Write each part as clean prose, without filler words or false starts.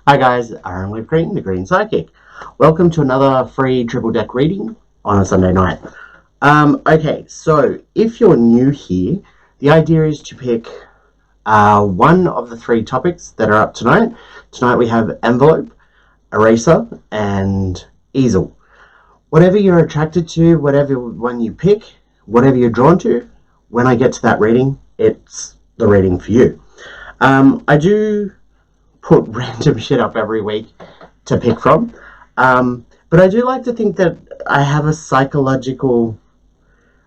Hi guys, Aaron with Green, the Green Psychic. Welcome to another free triple deck reading on a Sunday night. Okay, so if you're new here, the idea is to pick one of the three topics that are up tonight. Tonight we have envelope, eraser, and easel. Whatever you're attracted to, whatever one you pick, whatever you're drawn to, when I get to that reading, it's the reading for you. I do put random shit up every week to pick from, but I do like to think that I have a psychological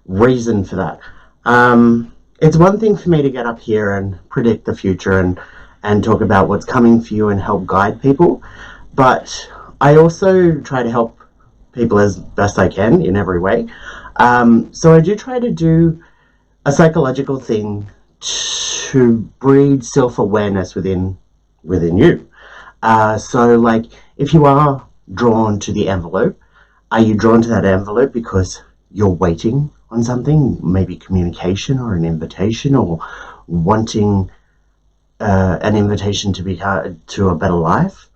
reason for that. It's one thing for me to get up here and predict the future and talk about what's coming for you and help guide people, but I also try to help people as best I can in every way. So I do try to do a psychological thing to breed self-awareness within you. So like, if you are drawn to the envelope, are you drawn to that envelope because you're waiting on something, maybe communication or an invitation, or wanting an invitation to a better life?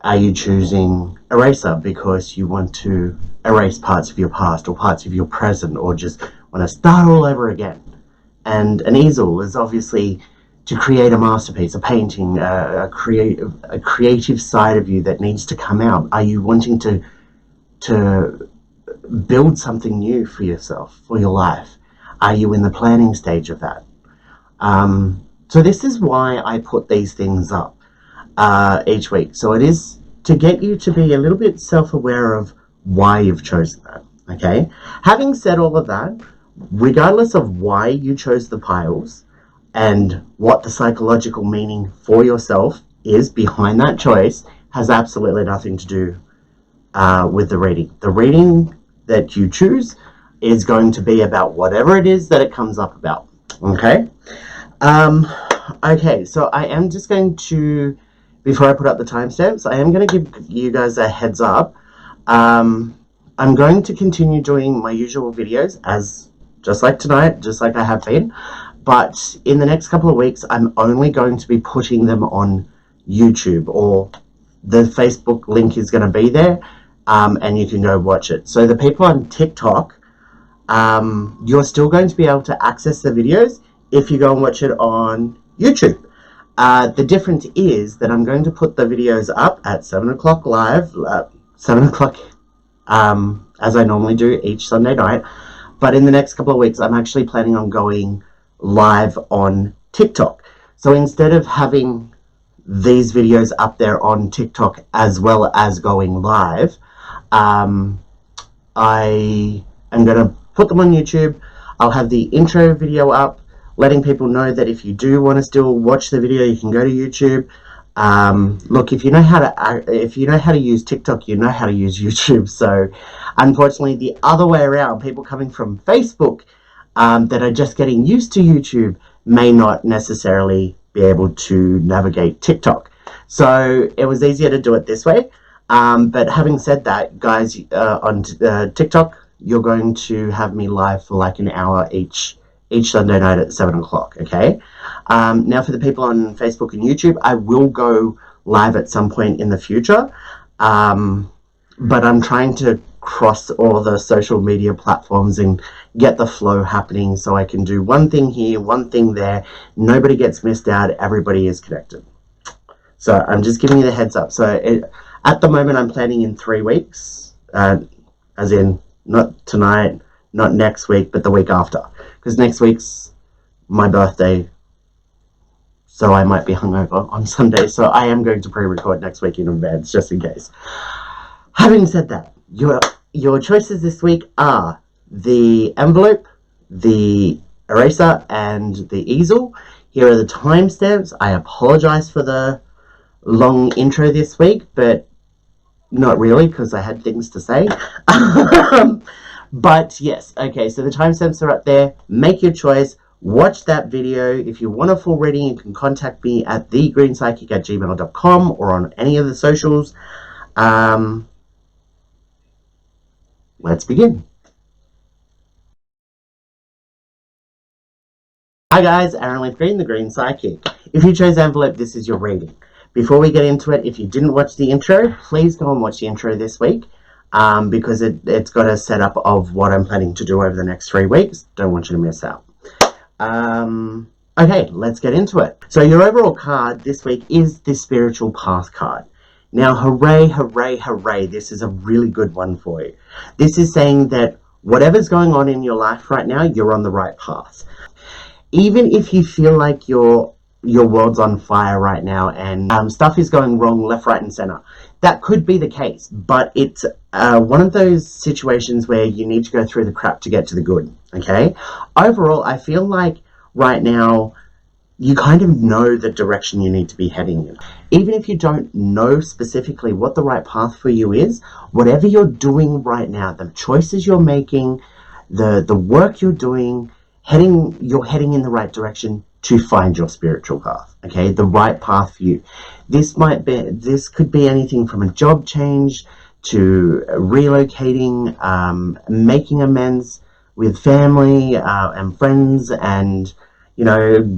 Are you choosing eraser because you want to erase parts of your past or parts of your present, or just want to start all over again? And an easel is obviously to create a masterpiece, a painting, a creative side of you that needs to come out. Are you wanting to build something new for yourself, for your life? Are you in the planning stage of that? So this is why I put these things up each week. So it is to get you to be a little bit self-aware of why you've chosen that, okay? Having said all of that, regardless of why you chose the piles and what the psychological meaning for yourself is behind that choice, has absolutely nothing to do with the reading. The reading that you choose is going to be about whatever it is that it comes up about, okay? Okay, so I am just going to, before I put up the timestamps, I am going to give you guys a heads up. I'm going to continue doing my usual videos as just like tonight, just like I have been. But in the next couple of weeks, I'm only going to be putting them on YouTube, or the Facebook link is going to be there, and you can go watch it. So the people on TikTok, you're still going to be able to access the videos if you go and watch it on YouTube. The difference is that I'm going to put the videos up at 7 o'clock live, 7 o'clock, as I normally do each Sunday night. But in the next couple of weeks, I'm actually planning on going live on TikTok. So instead of having these videos up there on TikTok as well as going live, I am going to put them on YouTube. I'll have the intro video up, letting people know that if you do want to still watch the video, you can go to YouTube. Look, if you know how to use TikTok, you know how to use YouTube. So unfortunately, the other way around, people coming from Facebook that are just getting used to YouTube may not necessarily be able to navigate TikTok. So it was easier to do it this way. But having said that, guys, on TikTok, you're going to have me live for like an hour each Sunday night at 7 o'clock, okay? Now for the people on Facebook and YouTube, I will go live at some point in the future, but I'm trying to cross all the social media platforms and get the flow happening so I can do one thing here, one thing there. Nobody gets missed out. Everybody is connected. So I'm just giving you the heads up. So at the moment, I'm planning in 3 weeks, as in not tonight, not next week, but the week after. Because next week's my birthday, so I might be hungover on Sunday. So I am going to pre-record next week in advance, just in case. Having said that, your choices this week are the envelope, the eraser, and the easel. Here are the timestamps. I apologize for the long intro this week, but not really, because I had things to say. But yes, okay, so the timestamps are up there. Make your choice. Watch that video. If you want a full reading, you can contact me at thegreenspsychic@gmail.com or on any of the socials. Let's begin. Hi guys, Aaron with Green, the Green Psychic. If you chose envelope, this is your reading. Before we get into it, if you didn't watch the intro, please go and watch the intro this week, because it's got a setup of what I'm planning to do over the next 3 weeks. Don't want you to miss out. Okay, let's get into it. So your overall card this week is the Spiritual Path card. Now, hooray, hooray, hooray, this is a really good one for you. This is saying that whatever's going on in your life right now, you're on the right path. Even if you feel like your world's on fire right now and stuff is going wrong left, right, and center, that could be the case. But it's one of those situations where you need to go through the crap to get to the good, okay? Overall, I feel like right now, you kind of know the direction you need to be heading in. Even if you don't know specifically what the right path for you is, whatever you're doing right now, the choices you're making, the work you're doing, you're heading in the right direction to find your spiritual path, okay? The right path for you. This could be anything from a job change to relocating, making amends with family and friends, and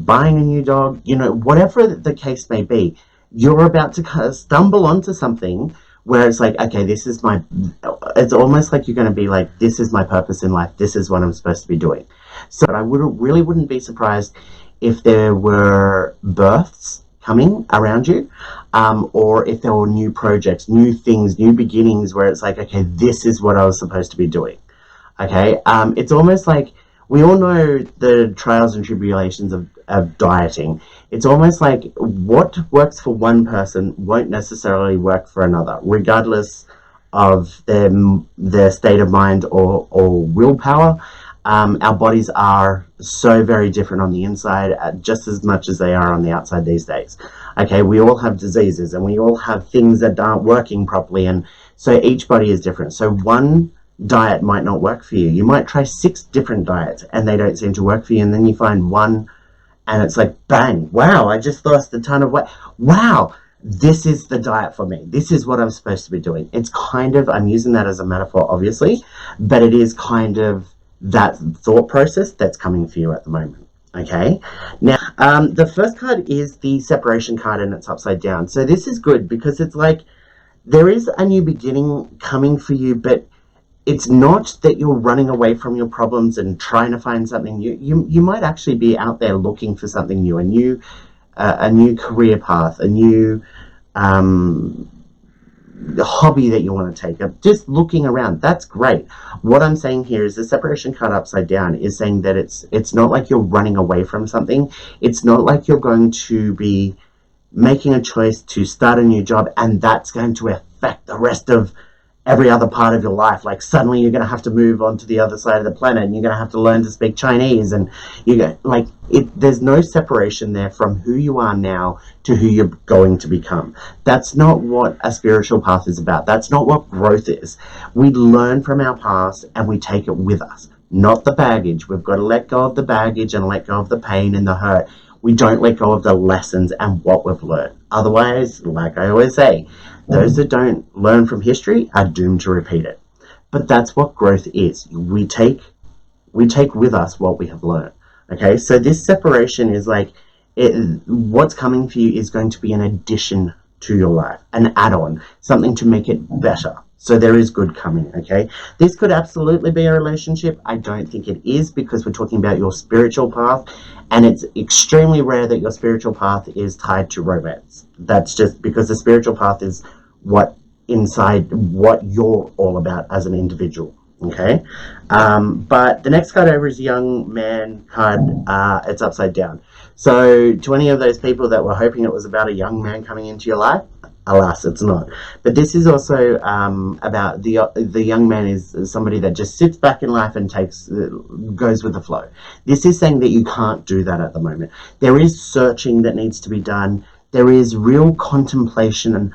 buying a new dog, whatever the case may be. You're about to stumble onto something where it's like, okay, it's almost like you're going to be like, this is my purpose in life. This is what I'm supposed to be doing. So I wouldn't be surprised if there were births coming around you, or if there were new projects, new things, new beginnings, where it's like, okay, this is what I was supposed to be doing. Okay. It's almost like, we all know the trials and tribulations of dieting. It's almost like what works for one person won't necessarily work for another, regardless of their state of mind or willpower. Our bodies are so very different on the inside, just as much as they are on the outside these days. Okay, we all have diseases and we all have things that aren't working properly, and so each body is different. So one diet might not work for you. You might try 6 different diets and they don't seem to work for you, and then you find one and it's like, bang, wow, I just lost a ton of weight. Wow, this is the diet for me. This is what I'm supposed to be doing. It's kind of, I'm using that as a metaphor, obviously, but it is kind of that thought process that's coming for you at the moment. Okay, now the first card is the Separation card, and it's upside down. So this is good because it's like there is a new beginning coming for you, but it's not that you're running away from your problems and trying to find something new. You might actually be out there looking for something new, a new career path, a new hobby that you want to take up. Just looking around, that's great. What I'm saying here is the Separation card upside down is saying that it's not like you're running away from something. It's not like you're going to be making a choice to start a new job and that's going to affect the rest of every other part of your life. Like suddenly you're going to have to move on to the other side of the planet and you're going to have to learn to speak Chinese, and there's no separation there from who you are now to who you're going to become. That's not what a spiritual path is about. That's not what growth is. We learn from our past and we take it with us, not the baggage. We've got to let go of the baggage and let go of the pain and the hurt. We don't let go of the lessons and what we've learned. Otherwise, like I always say, those that don't learn from history are doomed to repeat it. But that's what growth is. We take with us what we have learned. Okay, so this separation is like, what's coming for you is going to be an addition to your life, an add-on, something to make it better. So there is good coming, okay? This could absolutely be a relationship. I don't think it is, because we're talking about your spiritual path, and it's extremely rare that your spiritual path is tied to romance. That's just because the spiritual path is what you're all about as an individual, okay? But the next card over is the Young Man card. It's upside down. So to any of those people that were hoping it was about a young man coming into your life, alas, it's not. But this is also about the young man is somebody that just sits back in life and goes with the flow. This is saying that you can't do that at the moment. There is searching that needs to be done. There is real contemplation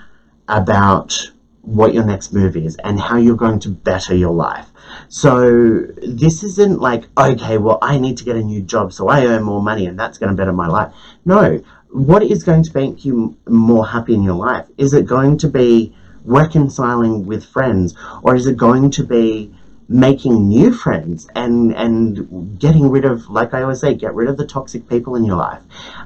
about what your next move is and how you're going to better your life. So this isn't like, okay, well, I need to get a new job so I earn more money and that's going to better my life. No. What is going to make you more happy in your life? Is it going to be reconciling with friends, or is it going to be making new friends and getting rid of, like I always say, get rid of the toxic people in your life.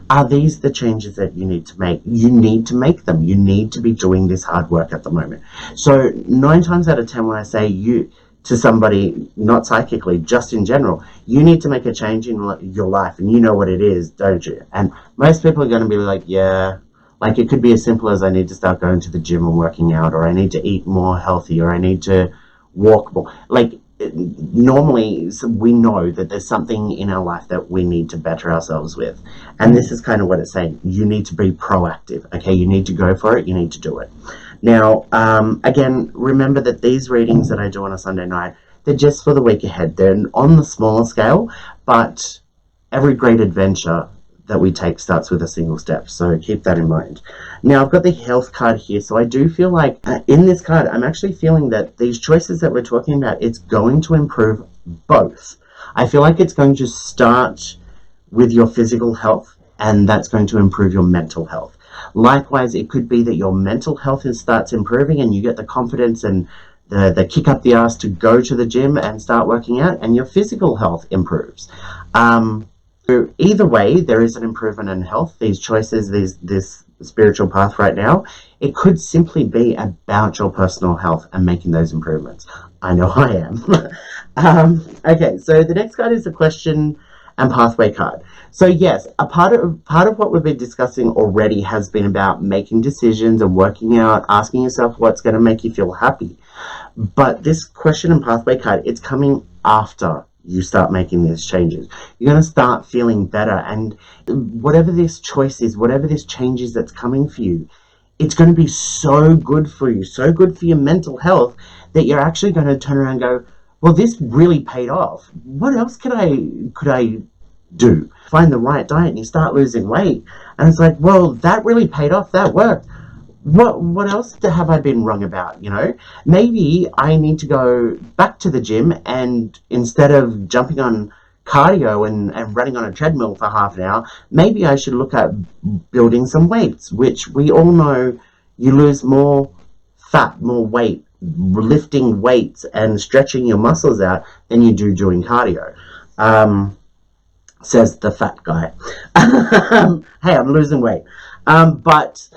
Are these the changes that you need to make? You need to make them. You need to be doing this hard work at the moment. So 9 times out of 10, when I say you to somebody, not psychically, just in general, you need to make a change in your life, and you know what it is, don't you? And most people are going to be like, yeah, like it could be as simple as I need to start going to the gym and working out, or I need to eat more healthy, or I need to walk more. Like, normally we know that there's something in our life that we need to better ourselves with, and this is kind of what it's saying. You need to be proactive. Okay, you need to go for it. You need to do it. Now, again, remember that these readings that I do on a Sunday night, they're just for the week ahead. They're on the smaller scale, but every great adventure that we take starts with a single step, so keep that in mind. Now, I've got the health card here, so I do feel like in this card, I'm actually feeling that these choices that we're talking about, it's going to improve both. I feel like it's going to start with your physical health, and that's going to improve your mental health. Likewise, it could be that your mental health starts improving and you get the confidence and the kick up the ass to go to the gym and start working out, and your physical health improves. So either way, there is an improvement in health. These choices, this spiritual path right now, it could simply be about your personal health and making those improvements. I know I am. Okay, so the next card is the question and pathway card. So yes, a part of what we've been discussing already has been about making decisions and working out, asking yourself what's going to make you feel happy. But this question and pathway card, it's coming after you start making these changes. You're going to start feeling better, and whatever this choice is, whatever this change is that's coming for you, it's going to be so good for you, so good for your mental health, that you're actually going to turn around and go, well, this really paid off. What else could I do? Find the right diet and you start losing weight, and it's like, well, that really paid off, that worked. What else have I been wrong about? You know, maybe I need to go back to the gym, and instead of jumping on cardio and running on a treadmill for half an hour, maybe I should look at building some weights, which we all know you lose more fat, more weight, lifting weights and stretching your muscles out than you do doing cardio. Says the fat guy. Hey, I'm losing weight. But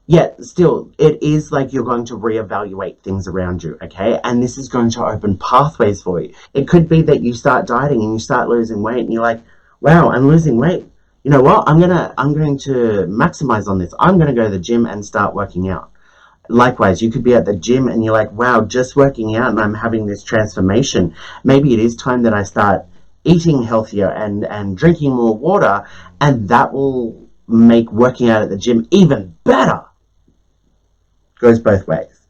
yet still, it is like you're going to reevaluate things around you, okay? And this is going to open pathways for you. It could be that you start dieting and you start losing weight and you're like, wow, I'm losing weight. You know what? I'm going to maximize on this. I'm going to go to the gym and start working out. Likewise, you could be at the gym and you're like, wow, just working out and I'm having this transformation. Maybe it is time that I start eating healthier and drinking more water, and that will make working out at the gym even better. Goes both ways.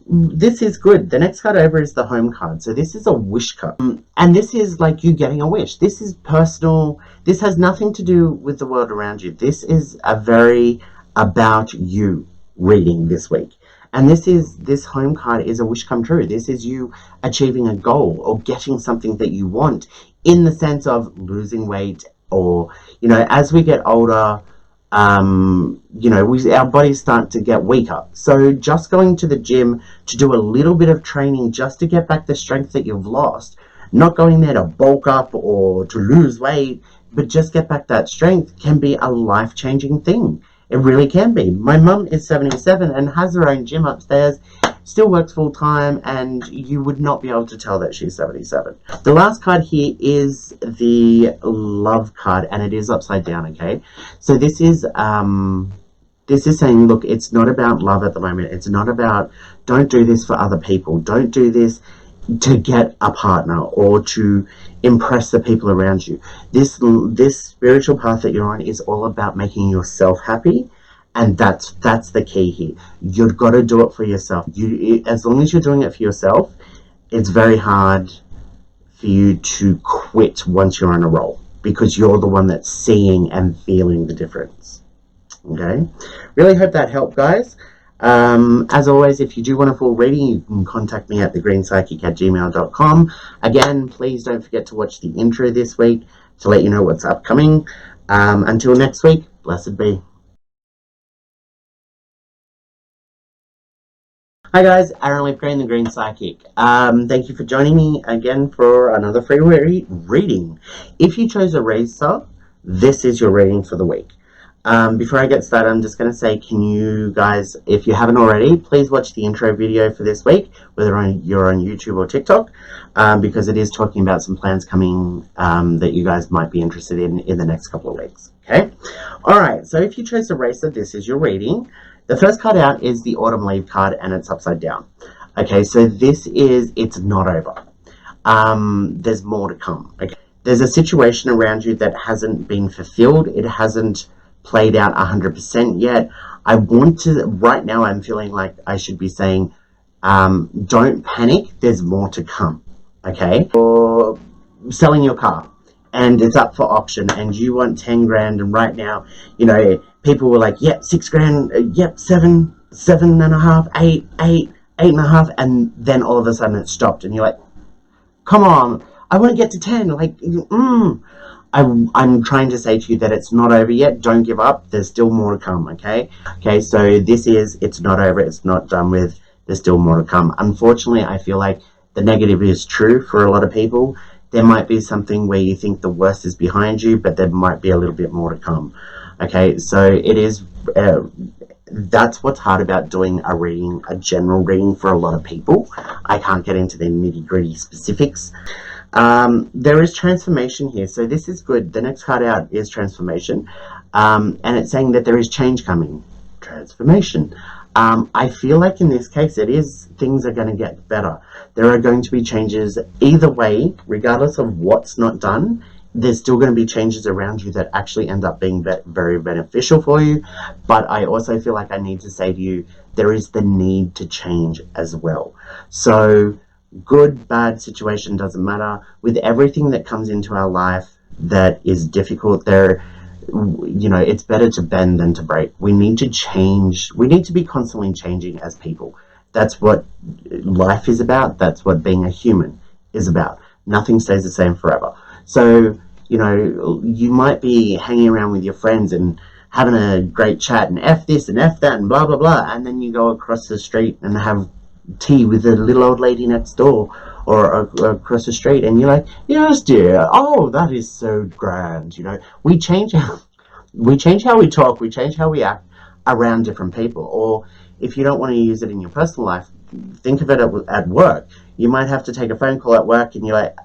This is good. The next card over is the home card. So this is a wish card. And this is like you getting a wish. This is personal. This has nothing to do with the world around you. This is a very about you reading this week. And this home card is a wish come true. This is you achieving a goal or getting something that you want, in the sense of losing weight, or, you know, as we get older, you know, our bodies start to get weaker. So just going to the gym to do a little bit of training just to get back the strength that you've lost, not going there to bulk up or to lose weight, but just get back that strength, can be a life-changing thing. It really can be. My mum is 77 and has her own gym upstairs, still works full-time, and you would not be able to tell that she's 77. The last card here is the love card, and it is upside down, okay? So this is saying, look, it's not about love at the moment. It's not about, don't do this for other people. Don't do this to get a partner or to impress the people around you. This spiritual path that you're on is all about making yourself happy, and that's the key here. You've got to do it for yourself. As long as you're doing it for yourself, it's very hard for you to quit once you're on a roll, because you're the one that's seeing and feeling the difference. Okay, really hope that helped, guys. As always, if you do want a full reading, you can contact me at thegreenspsychic@gmail.com. Again, please don't forget to watch the intro this week to let you know what's upcoming. Until next week, blessed be. Hi guys, Aaron Leaf Green, the Green Psychic. Thank you for joining me again for another free reading. If you chose a Easel, this is your reading for the week. Before I get started, I'm just going to say, can you guys, if you haven't already, please watch the intro video for this week, whether you're on YouTube or TikTok, because it is talking about some plans coming that you guys might be interested in the next couple of weeks. Okay? Alright, so if you chose a Easel, this is your reading. The first card out is the Autumn Leaf card, and it's upside down. Okay, so this is, it's not over. There's more to come. Okay, there's a situation around you that hasn't been fulfilled. It hasn't played out 100% yet. I want to, right now I'm feeling like I should be saying, don't panic, there's more to come. Okay, or selling your car and it's up for auction and you want 10 grand, and right now, you know, people were like, yep, 6 grand, yep, 7.5, 8.5, and then all of a sudden it stopped and you're like, come on, I want to get to 10, like, I'm trying to say to you that it's not over yet. Don't give up, there's still more to come. Okay, so this is, it's not over, it's not done with, there's still more to come. Unfortunately, I feel like the negative is true for a lot of people. There might be something where you think the worst is behind you, but there might be a little bit more to come. Okay, so it is, that's what's hard about doing a reading, a general reading for a lot of people. I can't get into the nitty-gritty specifics. There is transformation here, so this is good. The next card out is transformation, and it's saying that there is change coming. Transformation. I feel like in this case it is, things are going to get better. There are going to be changes either way, regardless of what's not done. There's still going to be changes around you that actually end up being very beneficial for you. But I also feel like I need to say to you, there is the need to change as well. So good, bad situation doesn't matter. With everything that comes into our life that is difficult, there, you know, it's better to bend than to break. We need to change. We need to be constantly changing as people. That's what life is about. That's what being a human is about. Nothing stays the same forever. So, you know, you might be hanging around with your friends and having a great chat and F this and F that and blah, blah, blah. And then you go across the street and have tea with the little old lady next door or across the street, and you're like, yes dear, oh, that is so grand. You know, we change how we talk, we change how we act around different people. Or if you don't want to use it in your personal life, think of it at work. You might have to take a phone call at work and you're like,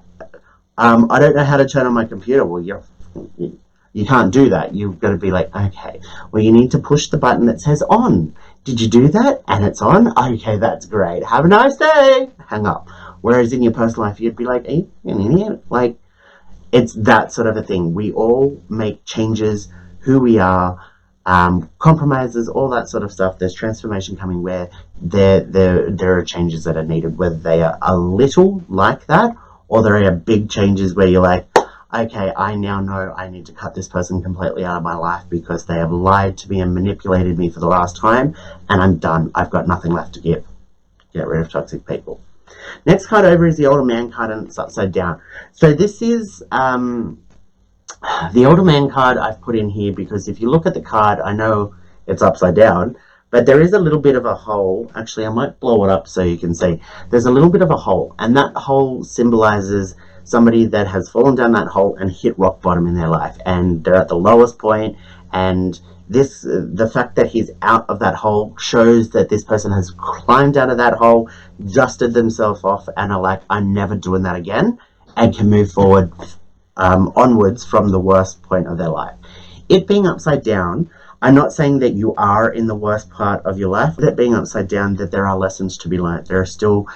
I don't know how to turn on my computer. Well, you can't do that. You've got to be like, okay, well, you need to push the button that says on. Did you do that? And it's on? Okay, that's great. Have a nice day. Hang up. Whereas in your personal life, you'd be like, are you an idiot? Like, it's that sort of a thing. We all make changes, who we are, compromises, all that sort of stuff. There's transformation coming where there are changes that are needed, whether they are a little like that, or there are big changes where you're like, okay, I now know I need to cut this person completely out of my life because they have lied to me and manipulated me for the last time, and I'm done. I've got nothing left to give. Get rid of toxic people. Next card over is the Older Man card, and it's upside down. So this is the Older Man card I've put in here because if you look at the card, I know it's upside down, but there is a little bit of a hole. Actually, I might blow it up so you can see. There's a little bit of a hole, and that hole symbolizes somebody that has fallen down that hole and hit rock bottom in their life, and they're at the lowest point, and this, the fact that he's out of that hole shows that this person has climbed out of that hole, dusted themselves off, and are like, I'm never doing that again, and can move forward onwards from the worst point of their life. It being upside down, I'm not saying that you are in the worst part of your life. That being upside down, that there are lessons to be learned. There's still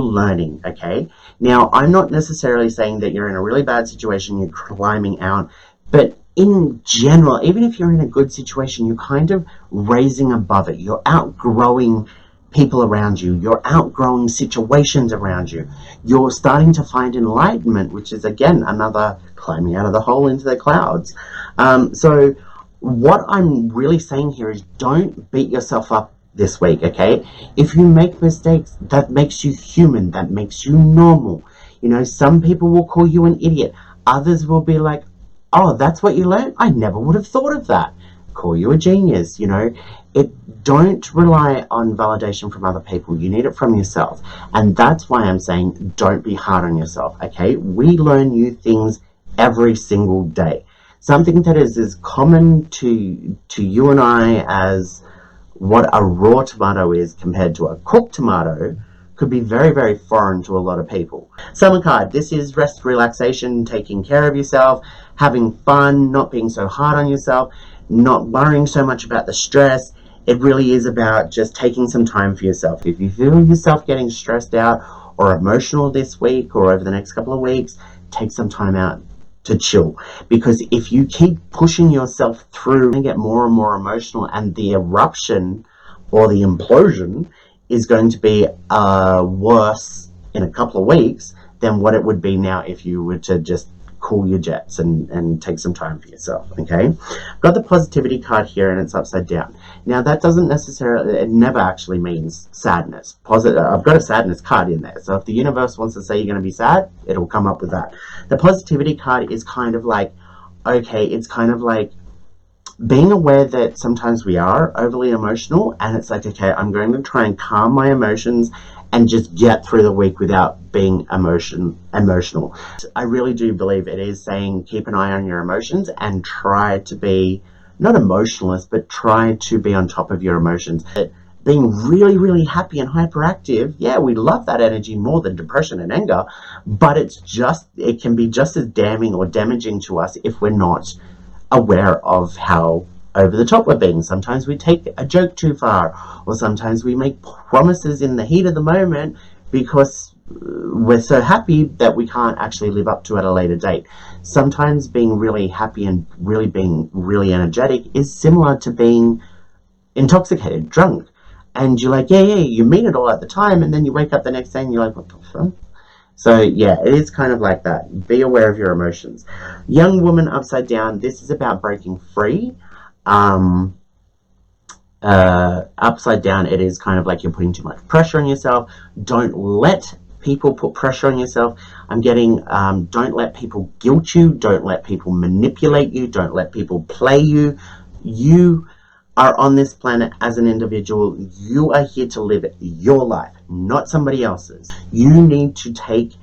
learning, okay? Now, I'm not necessarily saying that you're in a really bad situation, you're climbing out, but in general, even if you're in a good situation, you're kind of raising above it. You're outgrowing people around you. You're outgrowing situations around you. You're starting to find enlightenment, which is, again, another climbing out of the hole into the clouds. So what I'm really saying here is don't beat yourself up this week, okay? If you make mistakes, that makes you human. That makes you normal. You know, some people will call you an idiot. Others will be like, oh, that's what you learned? I never would have thought of that. call you a genius, you know. Don't rely on validation from other people. You need it from yourself. And that's why I'm saying don't be hard on yourself, okay? We learn new things every single day. Something that is as common to you and I as what a raw tomato is compared to a cooked tomato could be very, very foreign to a lot of people. Summer card, this is rest, relaxation, taking care of yourself, having fun, not being so hard on yourself, not worrying so much about the stress. It really is about just taking some time for yourself. If you feel yourself getting stressed out or emotional this week or over the next couple of weeks, take some time out to chill, because if you keep pushing yourself through and get more and more emotional, and the eruption or the implosion is going to be worse in a couple of weeks than what it would be now if you were to just cool your jets and take some time for yourself. Okay, I've got the positivity card here and it's upside down. Now that doesn't necessarily, it never actually means sadness. I've got a sadness card in there, so if the universe wants to say you're going to be sad, it'll come up with that. The positivity card is kind of like, okay, it's kind of like being aware that sometimes we are overly emotional, and it's like, okay, I'm going to try and calm my emotions and just get through the week without being emotional. I really do believe it is saying keep an eye on your emotions and try to be not emotionless, but try to be on top of your emotions. Being really, really happy and hyperactive, yeah, we love that energy more than depression and anger, but it can be just as damning or damaging to us if we're not aware of how over the top we're being. Sometimes we take a joke too far, or sometimes we make promises in the heat of the moment because we're so happy that we can't actually live up to at a later date. Sometimes being really happy and really being really energetic is similar to being intoxicated, drunk, and you're like, yeah, you mean it all at the time, and then you wake up the next day and you're like, what the fuck? So yeah, it is kind of like that. Be aware of your emotions. Young woman upside down, this is about breaking free. Upside down, it is kind of like you're putting too much pressure on yourself. Don't let people put pressure on yourself. I'm getting, don't let people guilt you. Don't let people manipulate you. Don't let people play you. You are on this planet as an individual. You are here to live your life, not somebody else's. You need to take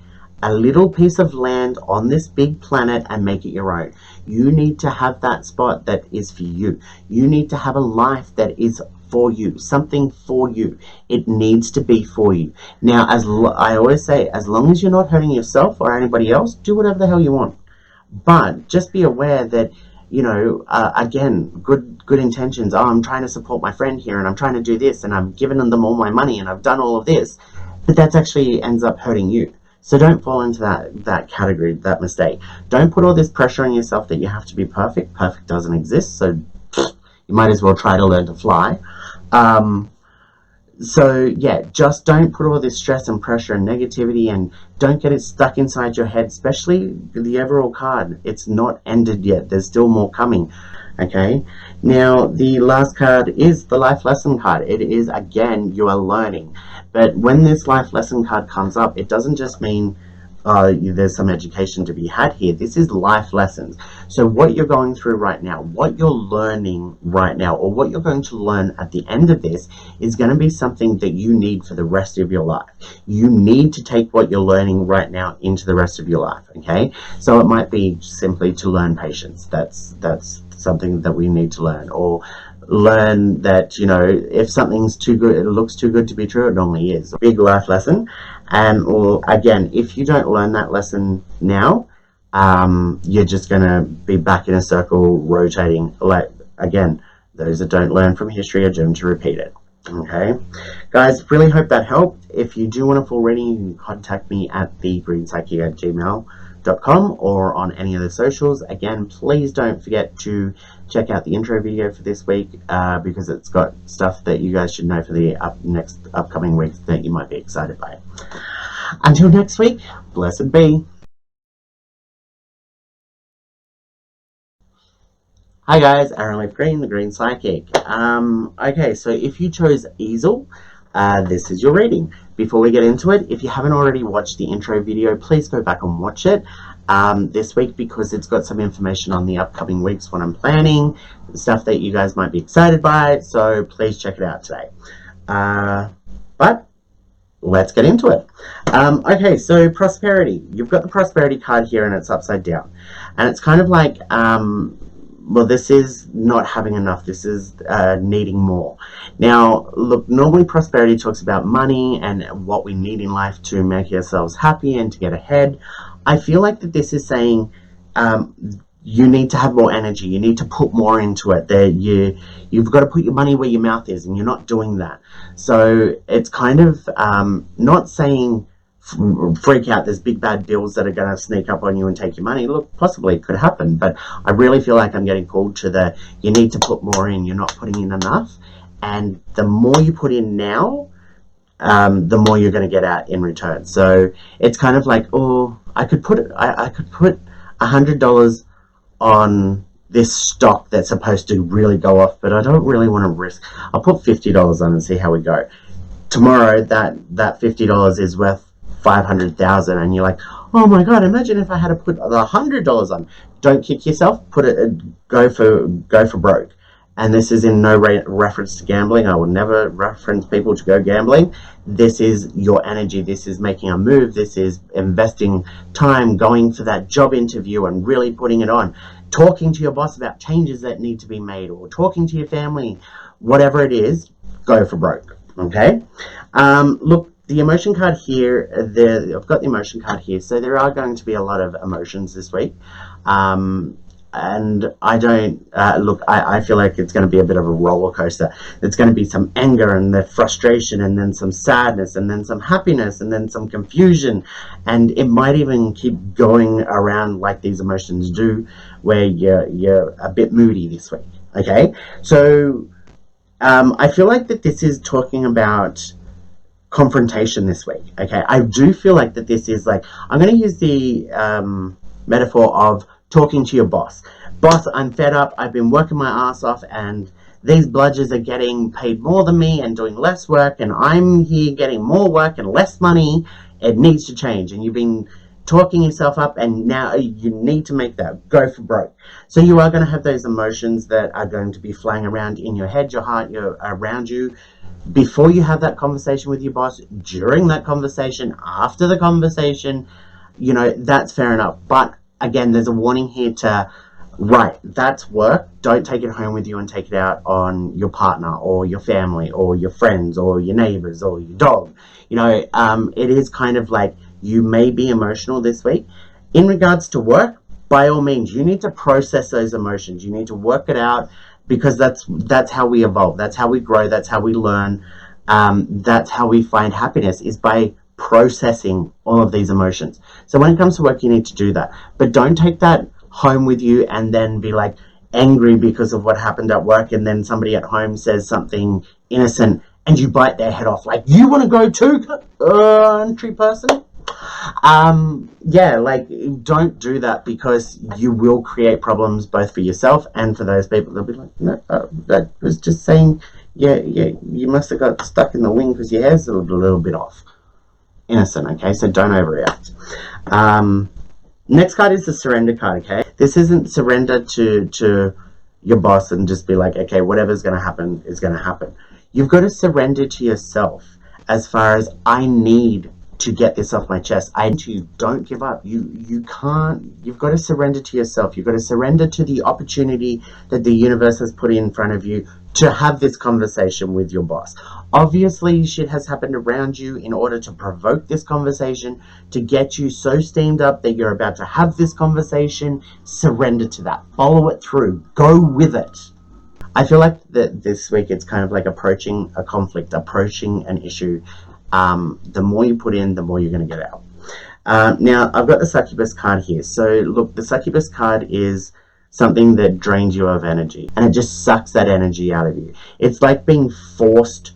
a little piece of land on this big planet and make it your own. You need to have that spot that is for you. You need to have a life that is for you, something for you. It needs to be for you. Now, I always say, as long as you're not hurting yourself or anybody else, do whatever the hell you want. But just be aware that, you know, again, good intentions. Oh, I'm trying to support my friend here, and I'm trying to do this, and I'm giving them all my money, and I've done all of this, but that's actually ends up hurting you. So don't fall into that category, that mistake. Don't put all this pressure on yourself that you have to be perfect. Perfect doesn't exist, so you might as well try to learn to fly. So yeah, just don't put all this stress and pressure and negativity, and don't get it stuck inside your head, especially the overall card. It's not ended yet. There's still more coming. Okay, now the last card is the life lesson card. It is, again, you are learning. But when this life lesson card comes up, it doesn't just mean there's some education to be had here. This is life lessons. So what you're going through right now, what you're learning right now, or what you're going to learn at the end of this is going to be something that you need for the rest of your life. You need to take what you're learning right now into the rest of your life, okay? So it might be simply to learn patience. That's something that we need to learn, or learn that, you know, if something's too good, it looks too good to be true, it normally is. A big life lesson. And or again, if you don't learn that lesson now, you're just going to be back in a circle rotating. Like, again, those that don't learn from history are doomed to repeat it. Okay, guys, really hope that helped. If you do want a full reading, you can contact me at thegreenspsychic@gmail.com or on any of the socials. Again, please don't forget to check out the intro video for this week, because it's got stuff that you guys should know for the next upcoming weeks that you might be excited by. Until next week, blessed be. Hi guys, Aaron Leaf Green, the Green Psychic. Okay, so if you chose Easel, this is your reading. Before we get into it, if you haven't already watched the intro video, please go back and watch it. this week, because it's got some information on the upcoming weeks, what I'm planning, stuff that you guys might be excited by. So please check it out today. But let's get into it. Okay, so prosperity. You've got the prosperity card here and it's upside down. And it's kind of like, well, this is not having enough. This is needing more. Now, look, normally prosperity talks about money and what we need in life to make ourselves happy and to get ahead. I feel like that this is saying you need to have more energy. You need to put more into it. That you've got to put your money where your mouth is, and you're not doing that. So it's kind of not saying freak out, there's big bad bills that are going to sneak up on you and take your money. Look, possibly it could happen, but I really feel like I'm getting called to you need to put more in. You're not putting in enough, and the more you put in now, the more you're going to get out in return. So it's kind of like, oh, I could put $100 on this stock that's supposed to really go off, but I don't really want to risk. I'll put $50 on and see how we go. Tomorrow that $50 is worth 500,000, and you're like, oh my god, imagine if I had to put the $100 on. Don't kick yourself. Put it, go for broke. And this is in no reference to gambling. I will never reference people to go gambling. This is your energy. This is making a move. This is investing time, going for that job interview and really putting it on. Talking to your boss about changes that need to be made, or talking to your family. Whatever it is, go for broke. Okay? Look, the emotion card here, I've got the emotion card here. So there are going to be a lot of emotions this week. And I don't look, I feel like it's going to be a bit of a roller coaster. It's going to be some anger and the frustration, and then some sadness, and then some happiness, and then some confusion, and it might even keep going around like these emotions do, where you're a bit moody this week. Okay, so I feel like that this is talking about confrontation this week. Okay, I do feel like that this is like, I'm going to use the metaphor of talking to your boss. Boss, I'm fed up. I've been working my ass off, and these bludgers are getting paid more than me and doing less work, and I'm here getting more work and less money. It needs to change. And you've been talking yourself up, and now you need to make that go for broke. So you are going to have those emotions that are going to be flying around in your head, your heart, around you. Before you have that conversation with your boss, during that conversation, after the conversation, you know, that's fair enough. But again, there's a warning here to, right, that's work. Don't take it home with you and take it out on your partner or your family or your friends or your neighbors or your dog. You know, it is kind of like, you may be emotional this week. In regards to work, by all means, you need to process those emotions. You need to work it out, because that's how we evolve. That's how we grow. That's how we learn. That's how we find happiness, is by processing all of these emotions. So when it comes to work, you need to do that. But don't take that home with you and then be like angry because of what happened at work, and then somebody at home says something innocent and you bite their head off. Like, you want to go too, country person? Yeah, like, don't do that, because you will create problems both for yourself and for those people. They'll be like, no, that was just saying, yeah, you must have got stuck in the wing because your hair's a little bit off. Innocent, okay? So don't overreact. Next card is the surrender card, okay? This isn't surrender to your boss and just be like, okay, whatever's going to happen is going to happen. You've got to surrender to yourself, as far as, I need to get this off my chest. Don't give up. You can't. You've got to surrender to yourself. You've got to surrender to the opportunity that the universe has put in front of you to have this conversation with your boss. Obviously, shit has happened around you in order to provoke this conversation, to get you so steamed up that you're about to have this conversation. Surrender to that. Follow it through. Go with it. I feel like that this week it's kind of like approaching a conflict, approaching an issue. The more you put in, the more you're going to get out. Now, I've got the succubus card here. So, look, the succubus card is something that drains you of energy, and it just sucks that energy out of you. It's like being forced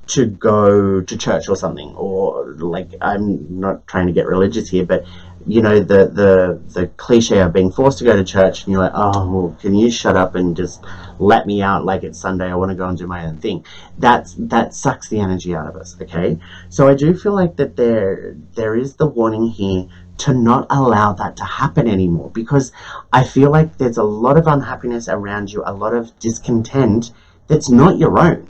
to go to church or something, or like, I'm not trying to get religious here, but you know, the cliche of being forced to go to church, and you're like, oh, well, can you shut up and just let me out? Like, it's Sunday, I want to go and do my own thing. That sucks the energy out of us. Okay, so I do feel like that there is the warning here to not allow that to happen anymore, because I feel like there's a lot of unhappiness around you, a lot of discontent that's not your own.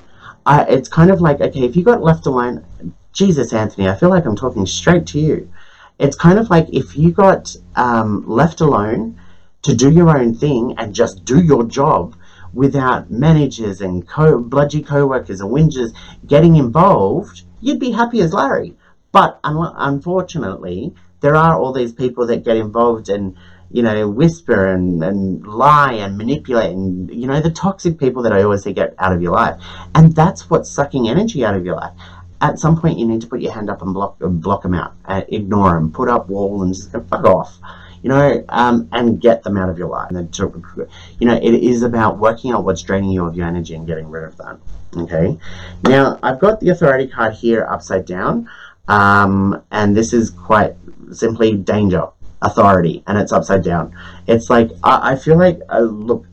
It's kind of like, okay, if you got left alone, Jesus, Anthony, I feel like I'm talking straight to you. It's kind of like if you got left alone to do your own thing and just do your job without managers and bludgy co-workers and whingers getting involved, you'd be happy as Larry. But unfortunately, there are all these people that get involved and, you know, whisper and lie and manipulate, and, you know, the toxic people that I always say get out of your life. And that's what's sucking energy out of your life. At some point, you need to put your hand up and block them out, ignore them, put up wall and just go, fuck off, you know, and get them out of your life. And you know, it is about working out what's draining you of your energy and getting rid of that. Okay, now I've got the authority card here upside down, and this is quite simply danger, authority, and it's upside down. It's like I feel like look,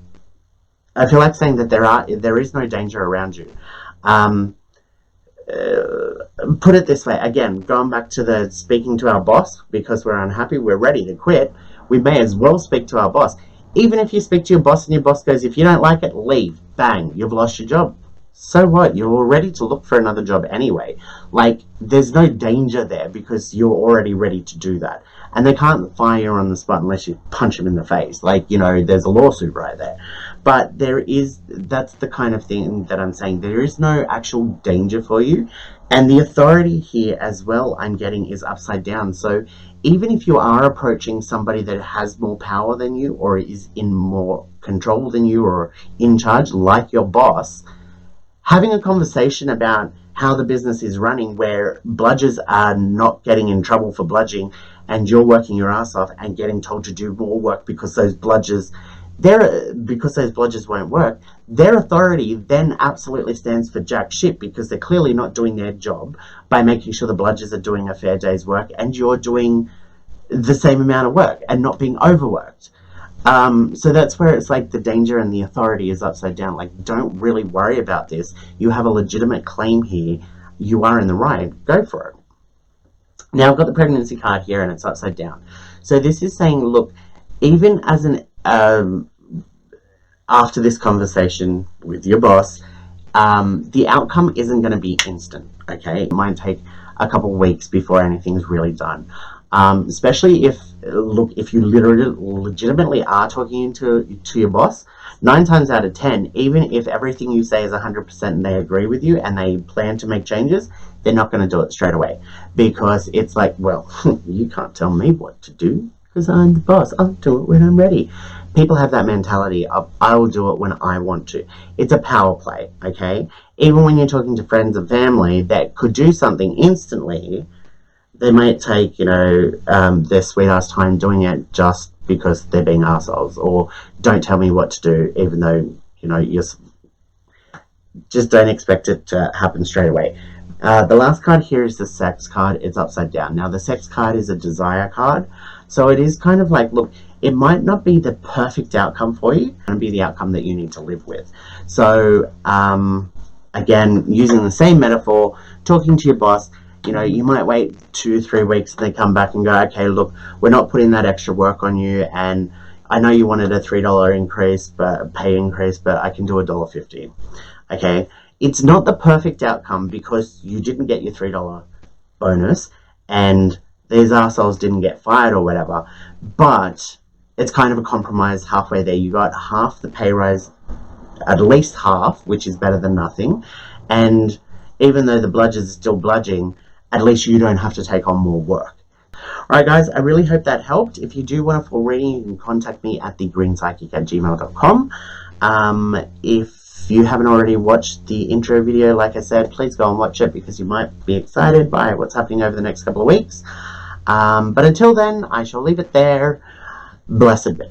I feel like saying that there is no danger around you. Put it this way, again, going back to the speaking to our boss because we're unhappy, we're ready to quit, we may as well speak to our boss. Even if you speak to your boss and your boss goes, if you don't like it, leave, bang, you've lost your job. So what? You're ready to look for another job anyway. Like, there's no danger there because you're already ready to do that. And they can't fire you on the spot unless you punch them in the face. Like, you know, there's a lawsuit right there. But that's the kind of thing that I'm saying. There is no actual danger for you. And the authority here as well, I'm getting, is upside down. So even if you are approaching somebody that has more power than you or is in more control than you or in charge, like your boss, having a conversation about how the business is running where bludgers are not getting in trouble for bludging and you're working your ass off and getting told to do more work because those bludgers won't work, their authority then absolutely stands for jack shit because they're clearly not doing their job by making sure the bludgers are doing a fair day's work and you're doing the same amount of work and not being overworked. So that's where it's like the danger and the authority is upside down. Like, don't really worry about this. You have a legitimate claim here. You are in the right. Go for it. Now I've got the pregnancy card here and it's upside down. So this is saying, look, even as an after this conversation with your boss, the outcome isn't going to be instant. Okay, it might take a couple of weeks before anything's really done. Especially if you legitimately are talking to your boss, 9 times out of 10, even if everything you say is 100% and they agree with you and they plan to make changes, they're not going to do it straight away because it's like, well, you can't tell me what to do because I'm the boss. I'll do it when I'm ready. People have that mentality of, I will do it when I want to. It's a power play, okay? Even when you're talking to friends and family that could do something instantly, they might take, you know, their sweet ass time doing it just because they're being assholes, or don't tell me what to do, even though, you know, you just don't expect it to happen straight away. The last card here is the sex card. It's upside down. Now, the sex card is a desire card. So it is kind of like, look, it might not be the perfect outcome for you. It's going to be the outcome that you need to live with. So, again, using the same metaphor, talking to your boss, you know, you might wait 2-3 weeks and they come back and go, okay, look, we're not putting that extra work on you. And I know you wanted a $3 increase, but pay increase, but I can do $1.50. Okay. It's not the perfect outcome because you didn't get your $3 bonus and these assholes didn't get fired or whatever, but it's kind of a compromise halfway there. You got half the pay rise, at least half, which is better than nothing. And even though the bludgers are still bludging, at least you don't have to take on more work. Alright guys, I really hope that helped. If you do want a full reading, you can contact me at thegreenspsychic@gmail.com. If you haven't already watched the intro video, like I said, please go and watch it because you might be excited by what's happening over the next couple of weeks. But until then, I shall leave it there. Blessed be.